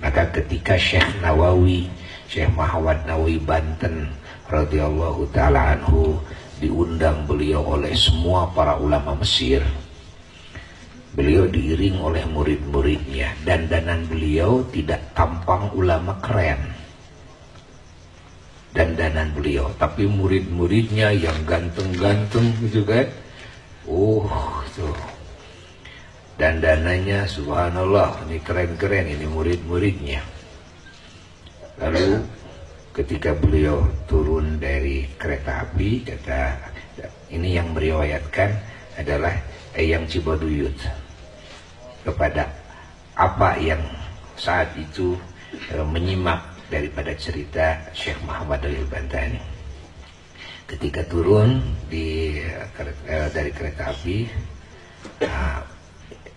Maka ketika Syekh Nawawi, Syekh Muhammad Nawawi Banten radhiyallahu taala anhu, diundang beliau oleh semua para ulama Mesir, beliau diiring oleh murid-muridnya. Dandanan beliau tidak tampang ulama keren, dandanan beliau, tapi murid-muridnya yang ganteng-ganteng gitu kan. Tuh dandanannya subhanallah, ini keren-keren, ini murid-muridnya. Lalu ketika beliau turun dari kereta api, kata ini yang meriwayatkan adalah Eyang Cibaduyut, kepada apa yang saat itu menyimak daripada cerita Syekh Muhammad Nawawi Bantani. Ketika turun dari kereta api,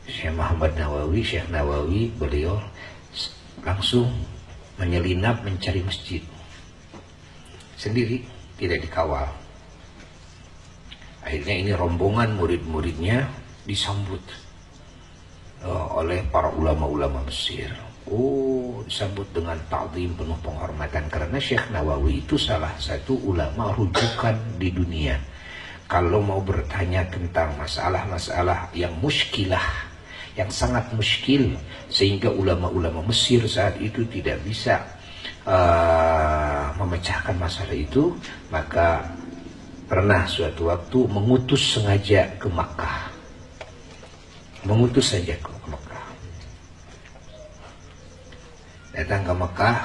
Syekh Muhammad Nawawi, Syekh Nawawi, beliau langsung menyelinap mencari masjid sendiri, tidak dikawal. Akhirnya ini rombongan murid-muridnya disambut oleh para ulama-ulama Mesir. Disambut dengan ta'zim, penuh penghormatan, karena Syekh Nawawi itu salah satu ulama rujukan di dunia. Kalau mau bertanya tentang masalah-masalah yang muskilah, yang sangat muskil, sehingga ulama-ulama Mesir saat itu tidak bisa memecahkan masalah itu, maka pernah suatu waktu mengutus sengaja ke Makkah, mengutus saja ke Makkah. Datang ke Makkah,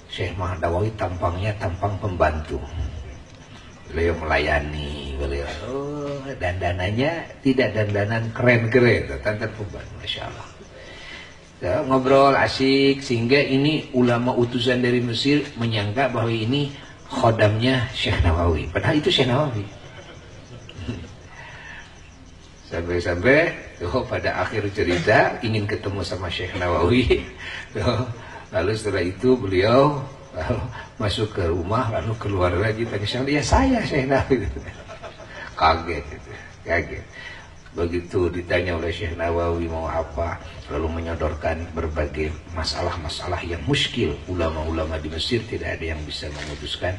Syekh Muhammad Nawawi tampangnya tampang pembantu. Beliau melayani, beliau dandanannya tidak dandanan keren-keren, dandan pembantu, masya Allah. Ngobrol asik, sehingga ini ulama utusan dari Mesir menyangka bahwa ini khodamnya Syekh Nawawi, padahal itu Syekh Nawawi. Sampai-sampai pada akhir cerita ingin ketemu sama Syekh Nawawi. Lalu setelah itu beliau masuk ke rumah, lalu keluar lagi, tanya, ya saya Syekh Nawawi. Kaget gitu, kaget. Begitu ditanya oleh Syekh Nawawi mau apa, lalu menyodorkan berbagai masalah-masalah yang muskil. Ulama-ulama di Mesir tidak ada yang bisa memutuskan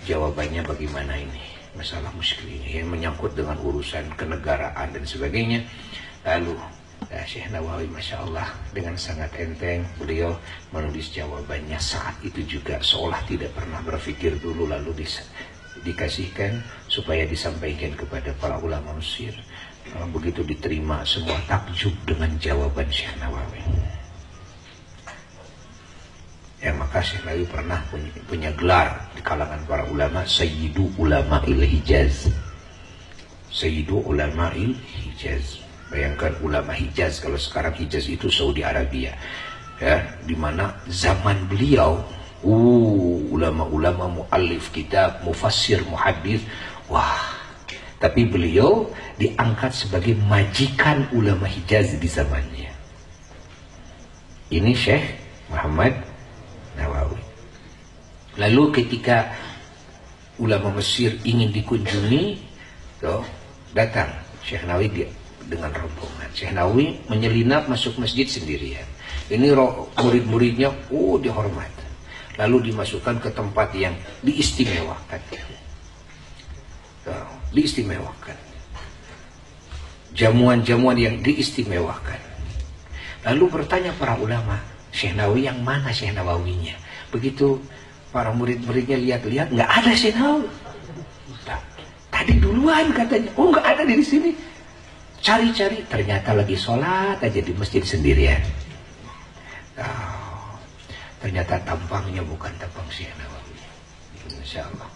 jawabannya bagaimana ini masalah muskil ini yang menyangkut dengan urusan kenegaraan dan sebagainya. Lalu Syekh Nawawi masya Allah dengan sangat enteng beliau menulis jawabannya saat itu juga, seolah tidak pernah berpikir dulu, lalu dikasihkan supaya disampaikan kepada para ulama Mesir. Begitu diterima, semua takjub dengan jawaban Syekh Nawawi. Ya, maka Syekh Nawawi pernah punya gelar di kalangan para ulama, Sayyidu Ulama'il Hijaz. Sayyidu Ulama'il Hijaz. Bayangkan ulama Hijaz, kalau sekarang Hijaz itu Saudi Arabia, ya, dimana zaman beliau ulama-ulama muallif kitab, mufassir, muhaddis, wah. Tapi beliau diangkat sebagai majikan ulama Hijaz di zamannya. Ini Syekh Muhammad Nawawi. Lalu ketika ulama Mesir ingin dikunjungi, datang Syekh Nawawi dengan rombongan. Syekh Nawawi menyelinap masuk masjid sendirian. Ini murid-muridnya dihormat. Lalu dimasukkan ke tempat yang diistimewakan. Diistimewakan, jamuan-jamuan yang diistimewakan. Lalu bertanya para ulama, Syekh Nawawi yang mana Syekh Nawawinya? Begitu para murid-muridnya lihat-lihat, nggak ada Syekh Nawawi. Tadi duluan katanya, nggak ada di sini. Cari-cari, ternyata lagi sholat aja di masjid sendirian. Ternyata tampangnya bukan tampang Syekh Nawawi. Insya Allah.